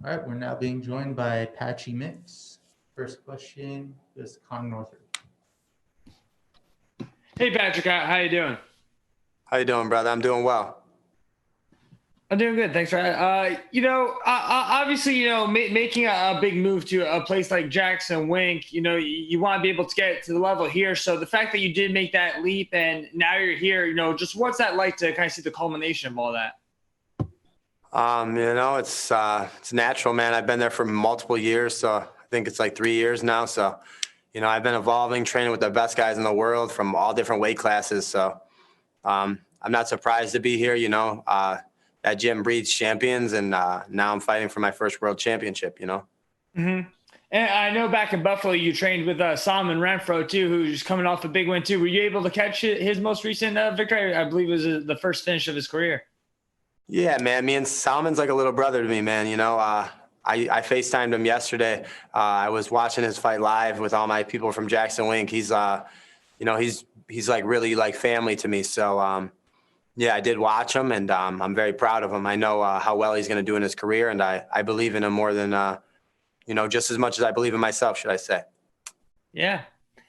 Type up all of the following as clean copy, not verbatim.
All right, we're now being joined by Patchy Mix. First question is Con Northrup. Hey Patrick, how you doing? How you doing, brother? I'm doing well. I'm doing good, thanks for obviously, making a big move to a place like Jackson Wink, you want to be able to get to the level here. So the fact that you did make that leap and now you're here, just what's that like to kind of see the culmination of all that? It's natural, man. I've been there for multiple years, so I think it's like 3 years now. So, I've been evolving, training with the best guys in the world from all different weight classes. So, I'm not surprised to be here. That gym breeds champions, and now I'm fighting for my first world championship. Mm-hmm. And I know back in Buffalo, you trained with Solomon Renfro too, who's coming off a big win too. Were you able to catch his most recent victory? I believe it was the first finish of his career. Yeah, man. Me and Salomon's like a little brother to me, man. I FaceTimed him yesterday. I was watching his fight live with all my people from Jackson Wink. He's like really like family to me. So, yeah, I did watch him, and I'm very proud of him. I know how well he's going to do in his career, and I believe in him more than, just as much as I believe in myself, should I say. Yeah.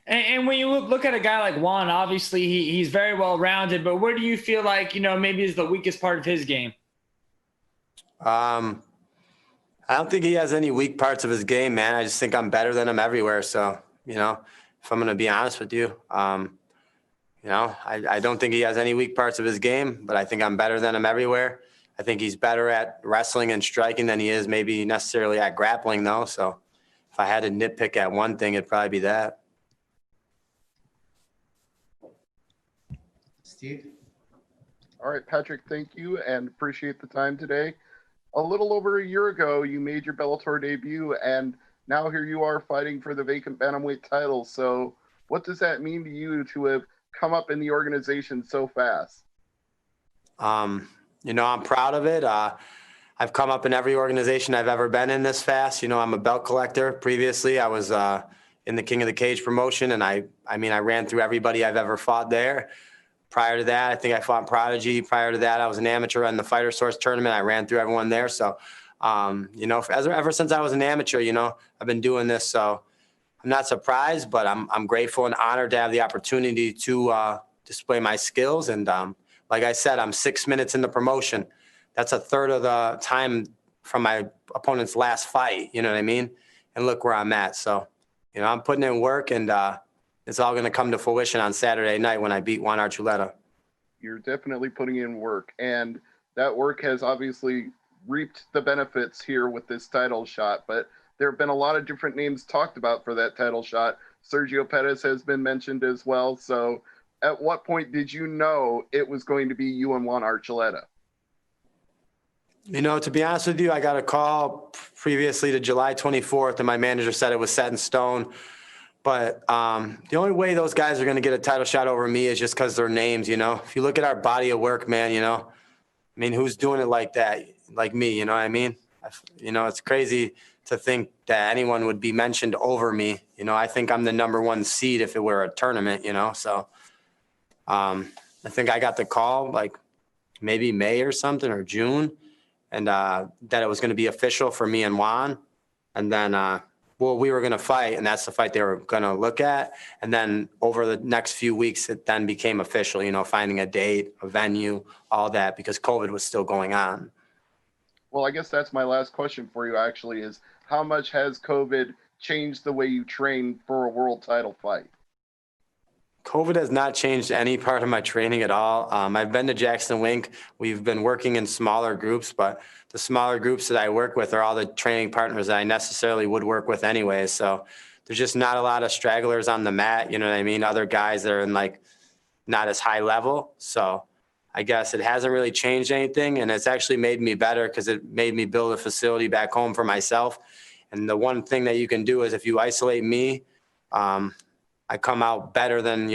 And when you look at a guy like Juan, obviously he's very well-rounded, but where do you feel like, maybe is the weakest part of his game? I don't think he has any weak parts of his game, man. I just think I'm better than him everywhere. So, if I'm going to be honest with you, I don't think he has any weak parts of his game, but I think I'm better than him everywhere. I think he's better at wrestling and striking than he is maybe necessarily at grappling, though. So if I had to nitpick at one thing, it'd probably be that. Steve? All right, Patrick, thank you and appreciate the time today. A little over a year ago, you made your Bellator debut, and now here you are fighting for the vacant bantamweight title. So what does that mean to you to have come up in the organization so fast? I'm proud of it. I've come up in every organization I've ever been in this fast. I'm a belt collector. Previously, I was in the King of the Cage promotion, and I ran through everybody I've ever fought there. Prior to that, I think I fought Prodigy. Prior to that, I was an amateur in the Fighter Source tournament. I ran through everyone there. So, ever since I was an amateur, I've been doing this. So I'm not surprised, but I'm grateful and honored to have the opportunity to display my skills. And like I said, I'm 6 minutes in the promotion. That's a third of the time from my opponent's last fight. You know what I mean? And look where I'm at. So, I'm putting in work, and it's all going to come to fruition on Saturday night when I beat Juan Archuleta. You're definitely putting in work, and that work has obviously reaped the benefits here with this title shot, but there have been a lot of different names talked about for that title shot. Sergio Pettis has been mentioned as well. So at what point did you know it was going to be you and Juan Archuleta? To be honest with you, I got a call previously to July 24th, and my manager said it was set in stone. But the only way those guys are going to get a title shot over me is just because their names, If you look at our body of work, man, who's doing it like that? Like me, you know what I mean? It's crazy to think that anyone would be mentioned over me. I think I'm the number one seed if it were a tournament, So I think I got the call like maybe May or something or June, and that it was going to be official for me and Juan. And then we were going to fight, and that's the fight they were going to look at. And then over the next few weeks, it then became official, finding a date, a venue, all that, because COVID was still going on. Well, I guess that's my last question for you, actually, is how much has COVID changed the way you train for a world title fight? COVID has not changed any part of my training at all. I've been to Jackson Wink. We've been working in smaller groups, but the smaller groups that I work with are all the training partners that I necessarily would work with anyway. So there's just not a lot of stragglers on the mat. You know what I mean? Other guys that are in like not as high level. So I guess it hasn't really changed anything, and it's actually made me better because it made me build a facility back home for myself. And the one thing that you can do is if you isolate me, I come out better than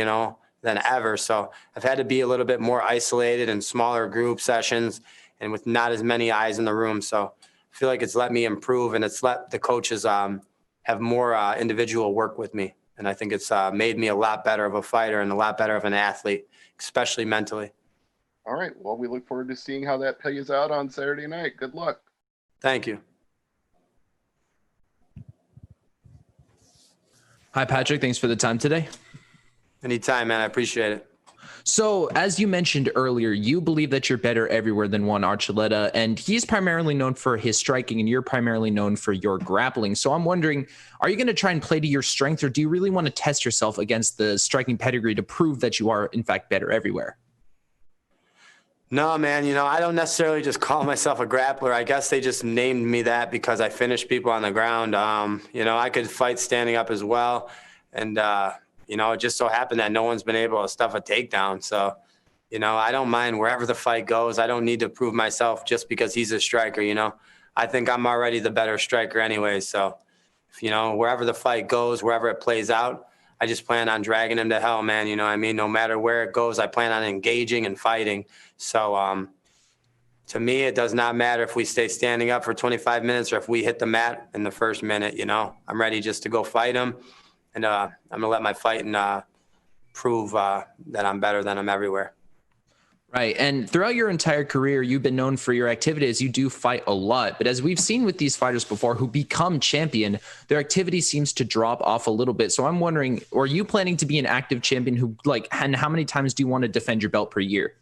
ever. So I've had to be a little bit more isolated in smaller group sessions and with not as many eyes in the room. So I feel like it's let me improve, and it's let the coaches have more individual work with me. And I think it's made me a lot better of a fighter and a lot better of an athlete, especially mentally. All right. Well, we look forward to seeing how that plays out on Saturday night. Good luck. Thank you. Hi, Patrick. Thanks for the time today. Anytime, man. I appreciate it. So, as you mentioned earlier, you believe that you're better everywhere than Juan Archuleta, and he's primarily known for his striking, and you're primarily known for your grappling. So, I'm wondering, are you going to try and play to your strength, or do you really want to test yourself against the striking pedigree to prove that you are, in fact, better everywhere? No, man, I don't necessarily just call myself a grappler. I guess they just named me that because I finish people on the ground. I could fight standing up as well. And, it just so happened that no one's been able to stuff a takedown. So, I don't mind wherever the fight goes. I don't need to prove myself just because he's a striker, I think I'm already the better striker anyway. So, wherever the fight goes, wherever it plays out, I just plan on dragging him to hell, man. No matter where it goes, I plan on engaging and fighting. So to me, it does not matter if we stay standing up for 25 minutes or if we hit the mat in the first minute. I'm ready just to go fight him. And I'm going to let my fighting prove that I'm better than him everywhere. Right. And throughout your entire career, you've been known for your activities. You do fight a lot. But as we've seen with these fighters before who become champion, their activity seems to drop off a little bit. So I'm wondering, are you planning to be an active champion and how many times do you want to defend your belt per year?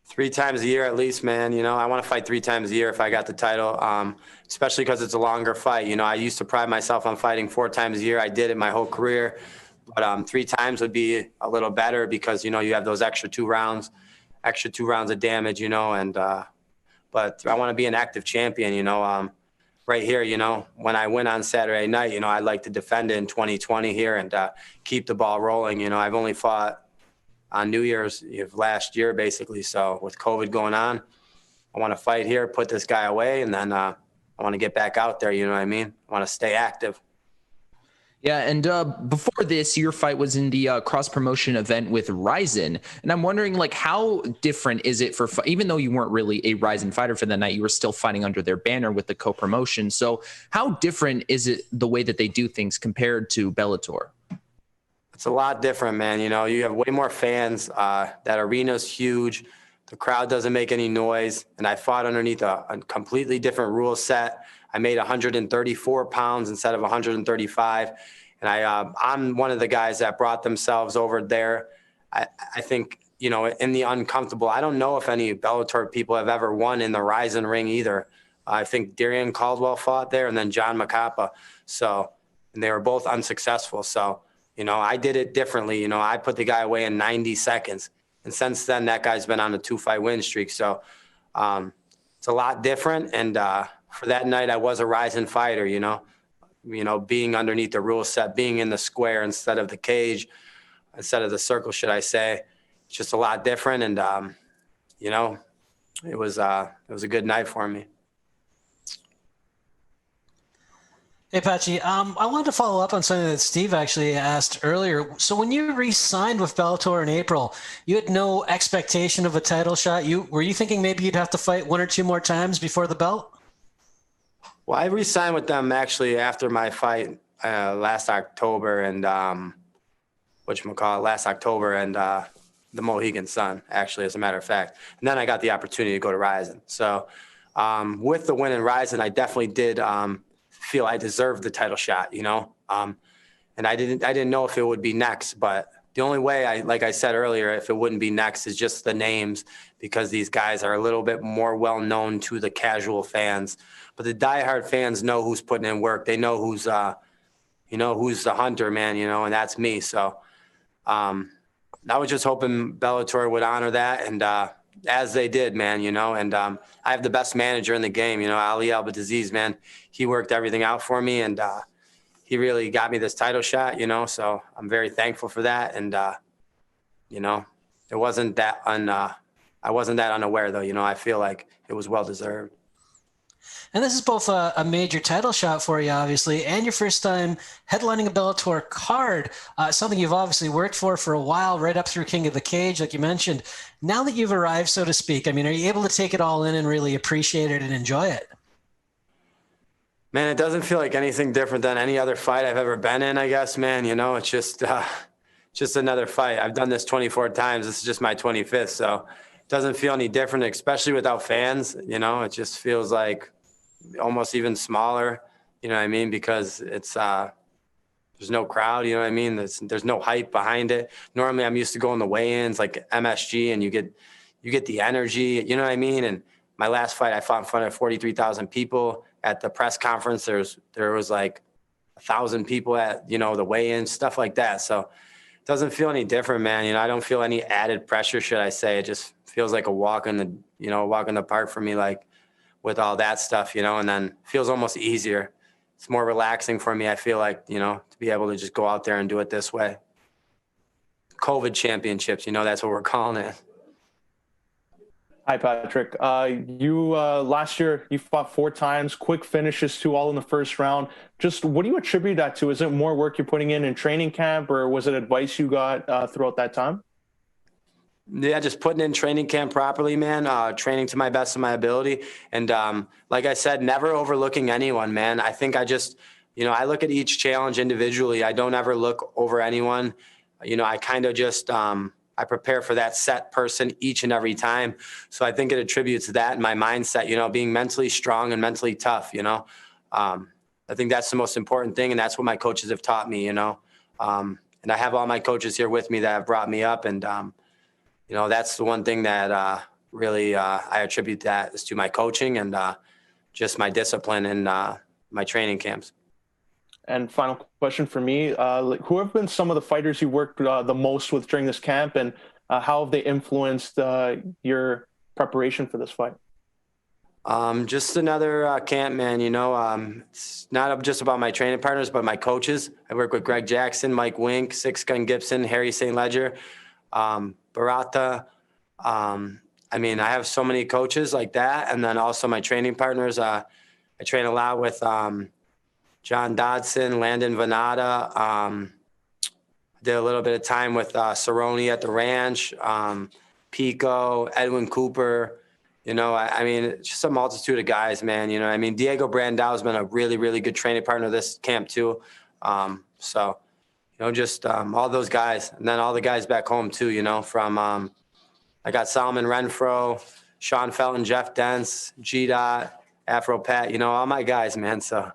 3 times a year at least, man. I want to fight 3 times a year if I got the title, especially because it's a longer fight. I used to pride myself on fighting 4 times a year. I did it my whole career. But 3 times would be a little better because, you have those extra 2 rounds of damage, but I want to be an active champion, right here, when I win on Saturday night, I'd like to defend it in 2020 here and keep the ball rolling. I've only fought on New Year's Eve last year, basically. So with COVID going on, I want to fight here, put this guy away, and then I want to get back out there. You know what I mean? I want to stay active. Yeah, and before this, your fight was in the cross-promotion event with Ryzen. And I'm wondering, how different is it for, even though you weren't really a Ryzen fighter for the night, you were still fighting under their banner with the co-promotion. So how different is it the way that they do things compared to Bellator? It's a lot different, man. You have way more fans. That arena's huge. The crowd doesn't make any noise. And I fought underneath a completely different rule set. I made 134 pounds instead of 135. And I'm one of the guys that brought themselves over there. I think, in the uncomfortable, I don't know if any Bellator people have ever won in the Ryzen ring either. I think Darian Caldwell fought there and then John Macapa. So, and they were both unsuccessful. So, I did it differently. I put the guy away in 90 seconds. And since then, that guy's been on a 2-fight win streak. So it's a lot different. And for that night, I was a Ryzen fighter, being underneath the rule set, being in the square instead of the cage, instead of the circle, should I say. It's just a lot different. And, it was a good night for me. Hey, Patchy, I wanted to follow up on something that Steve actually asked earlier. So when you re-signed with Bellator in April, you had no expectation of a title shot. Were you thinking maybe you'd have to fight 1 or 2 more times before the belt? Well, I re-signed with them actually after my fight last October and the Mohegan Sun, actually, as a matter of fact. And then I got the opportunity to go to Ryzen. So with the win in Ryzen, I definitely did feel I deserved the title shot, and I didn't know if it would be next, but the only way like I said earlier, if it wouldn't be next is just the names, because these guys are a little bit more well known to the casual fans, but the diehard fans know who's putting in work. They know who's the hunter, man, and that's me. So I was just hoping Bellator would honor that. And as they did, man, and I have the best manager in the game, Ali Albediziz, man. He worked everything out for me, and he really got me this title shot, so I'm very thankful for that. And, it wasn't that I wasn't that unaware, though. I feel like it was well-deserved. And this is both a major title shot for you, obviously, and your first time headlining a Bellator card, something you've obviously worked for a while, right up through King of the Cage, like you mentioned. Now that you've arrived, so to speak, are you able to take it all in and really appreciate it and enjoy it? Man, it doesn't feel like anything different than any other fight I've ever been in, I guess, man. It's just another fight. I've done this 24 times. This is just my 25th, so it doesn't feel any different, especially without fans. It just feels like almost even smaller, you know what I mean? Because it's, there's no crowd, you know what I mean? There's no hype behind it. Normally I'm used to going to weigh-ins like MSG, and you get the energy, you know what I mean? And my last fight, I fought in front of 43,000 people at the press conference. There was like 1,000 people at, you know, the weigh-ins, stuff like that. So it doesn't feel any different, man. You know, I don't feel any added pressure, should I say. It just feels like a walk in the park for me, like with all that stuff, you know, and then feels almost easier. It's more relaxing for me. I feel like, you know, to be able to just go out there and do it this way. COVID championships, you know, that's what we're calling it. Hi, Patrick. You last year you fought 4 times, quick finishes, 2 all in the first round. Just what do you attribute that to? Is it more work you're putting in training camp, or was it advice you got throughout that time? Yeah, just putting in training camp properly, man. Training to my best of my ability. And like I said, never overlooking anyone, man. I think I just, you know, I look at each challenge individually. I don't ever look over anyone. You know, I kind of just, I prepare for that set person each and every time. So I think it attributes to that in my mindset, you know, being mentally strong and mentally tough, you know. I think that's the most important thing. And that's what my coaches have taught me, you know. And I have all my coaches here with me that have brought me up. And, you know, that's the one thing that really I attribute that is to my coaching and just my discipline and my training camps. And final question for me, who have been some of the fighters you worked the most with during this camp, and how have they influenced your preparation for this fight? Just another camp, man. You know, it's not just about my training partners, but my coaches. I work with Greg Jackson, Mike Wink, Six Gun Gibson, Harry St. Ledger, Barata. I mean, I have so many coaches like that. And then also my training partners. I train a lot with John Dodson, Landon Venata. I did a little bit of time with Cerrone at the ranch, Pico, Edwin Cooper. You know, I mean, it's just a multitude of guys, man. You know, I mean, Diego Brandau's been a really, really good training partner this camp too. So, you know, just all those guys, and then all the guys back home too. You know, from I got Solomon Renfro, Sean Felton, Jeff Dents, G Dot, Afro Pat. You know, all my guys, man. So,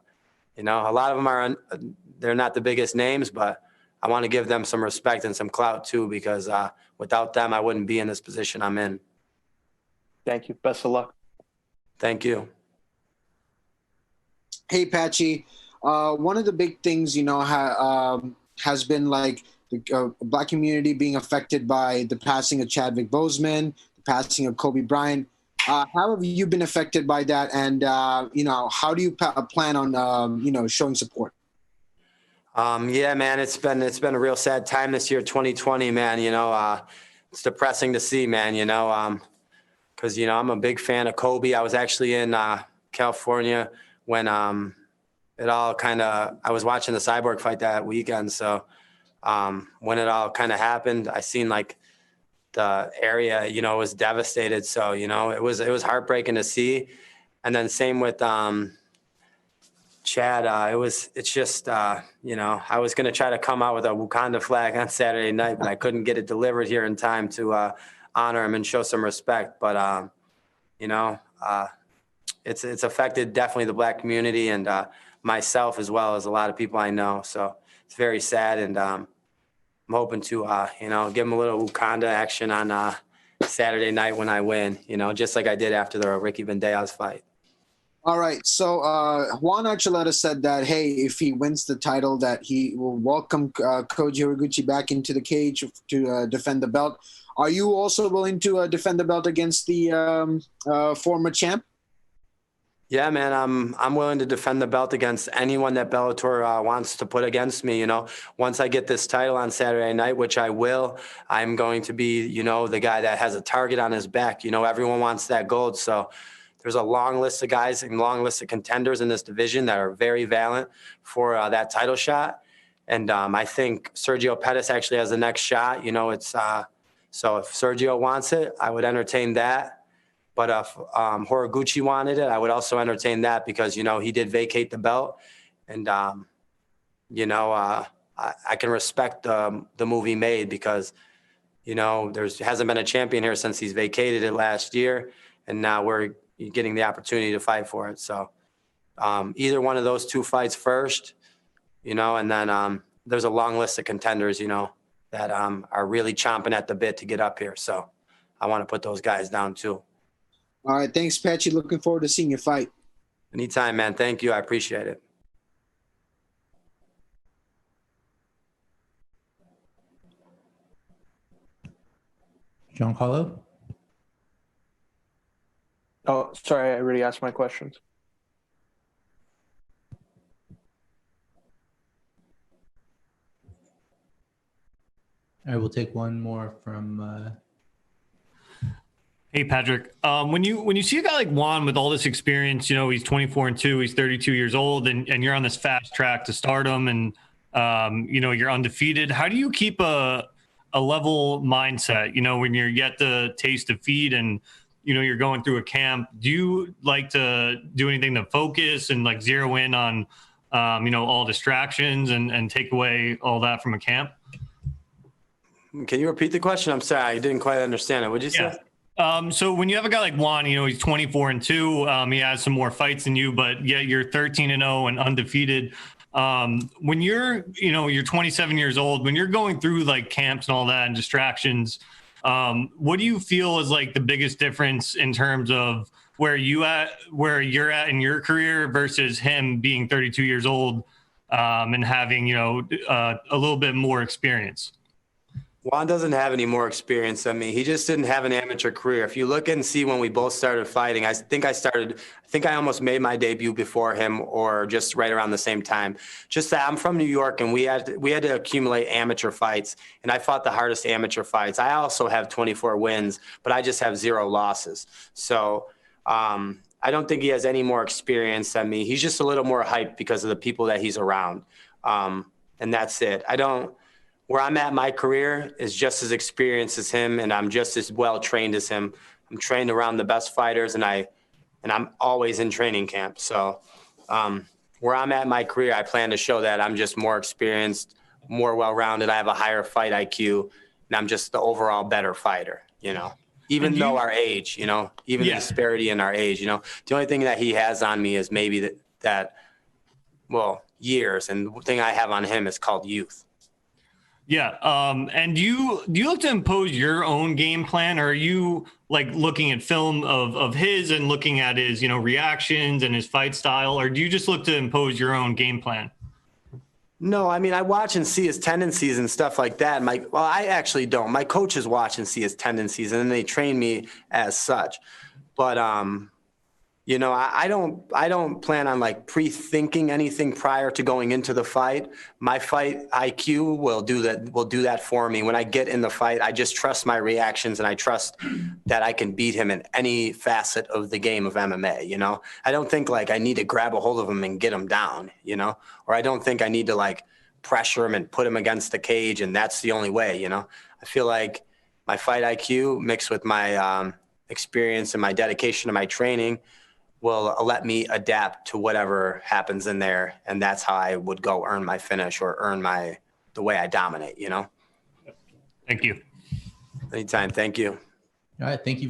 you know, a lot of them they're not the biggest names, but I want to give them some respect and some clout too, because without them, I wouldn't be in this position I'm in. Thank you. Best of luck. Thank you. Hey, Patchy. One of the big things, you know, has been like the Black community being affected by the passing of Chadwick Boseman, the passing of Kobe Bryant. How have you been affected by that? And, you know, how do you plan on, you know, showing support? Yeah, man, it's been a real sad time this year, 2020, man. You know, it's depressing to see, man, you know, because, you know, I'm a big fan of Kobe. I was actually in California when it all kind of, I was watching the Cyborg fight that weekend. So when it all kind of happened, I seen like the area, you know, was devastated. So, you know, it was heartbreaking to see. And then same with Chad, it's just, you know, I was going to try to come out with a Wakanda flag on Saturday night, but I couldn't get it delivered here in time to honor him and show some respect. But, you know, it's affected definitely the Black community and myself, as well as a lot of people I know. So it's very sad. And I'm hoping to, you know, give him a little Wakanda action on Saturday night when I win, you know, just like I did after the Ricky Bandejas fight. All right. So Juan Archuleta said that, hey, if he wins the title, that he will welcome Koji Horiguchi back into the cage to defend the belt. Are you also willing to defend the belt against the former champ? Yeah, man, I'm willing to defend the belt against anyone that Bellator wants to put against me. You know, once I get this title on Saturday night, which I will, I'm going to be, you know, the guy that has a target on his back. You know, everyone wants that gold. So there's a long list of guys and long list of contenders in this division that are very valiant for that title shot. And I think Sergio Pettis actually has the next shot. You know, it's so if Sergio wants it, I would entertain that. But if Horiguchi wanted it, I would also entertain that because, you know, he did vacate the belt. And, you know, I can respect the move he made because, you know, hasn't been a champion here since he's vacated it last year. And now we're getting the opportunity to fight for it. So either one of those two fights first, you know, and then there's a long list of contenders, you know, that are really chomping at the bit to get up here. So I want to put those guys down too. All right. Thanks, Patchy. Looking forward to seeing your fight. Anytime, man. Thank you. I appreciate it. Giancarlo? Oh, sorry, I already asked my questions. All right, we'll take one more from Hey, Patrick. When you see a guy like Juan with all this experience, you know, he's 24-2, he's 32 years old, and you're on this fast track to stardom, and you know, you're undefeated. How do you keep a level mindset? You know, when you're yet the taste of feed, and you know you're going through a camp. Do you like to do anything to focus and like zero in on, you know, all distractions and take away all that from a camp? Can you repeat the question? I'm sorry, I didn't quite understand it. What'd you say? So when you have a guy like Juan, you know, he's 24-2, he has some more fights than you, but yet you're 13-0 and undefeated. When you're, you know, you're 27 years old, when you're going through like camps and all that and distractions, what do you feel is like the biggest difference in terms of where you're at in your career versus him being 32 years old, and having, you know, a little bit more experience? Juan doesn't have any more experience than me. He just didn't have an amateur career. If you look and see when we both started fighting, I think I almost made my debut before him or just right around the same time. Just that I'm from New York and we had to accumulate amateur fights, and I fought the hardest amateur fights. I also have 24 wins, but I just have 0 losses. So I don't think he has any more experience than me. He's just a little more hyped because of the people that he's around. And that's it. Where I'm at my career is just as experienced as him, and I'm just as well trained as him. I'm trained around the best fighters, and I'm always in training camp. So where I'm at my career, I plan to show that I'm just more experienced, more well-rounded. I have a higher fight IQ, and I'm just the overall better fighter, you know, even though our age, you know, even the disparity in our age, you know, the only thing that he has on me is maybe that years. And the thing I have on him is called youth. Yeah. And do you look to impose your own game plan, or are you like looking at film of his and looking at his, you know, reactions and his fight style, or do you just look to impose your own game plan? No, I mean, I watch and see his tendencies and stuff like that. I actually don't. My coaches watch and see his tendencies, and then they train me as such. But you know, I don't plan on like pre-thinking anything prior to going into the fight. My fight IQ will do that for me. When I get in the fight, I just trust my reactions, and I trust that I can beat him in any facet of the game of MMA, you know? I don't think like I need to grab a hold of him and get him down, you know? Or I don't think I need to like pressure him and put him against the cage, and that's the only way, you know? I feel like my fight IQ mixed with my experience and my dedication to my training will let me adapt to whatever happens in there. And that's how I would go earn my finish or earn the way I dominate, you know? Thank you. Anytime. Thank you. All right. Thank you very much.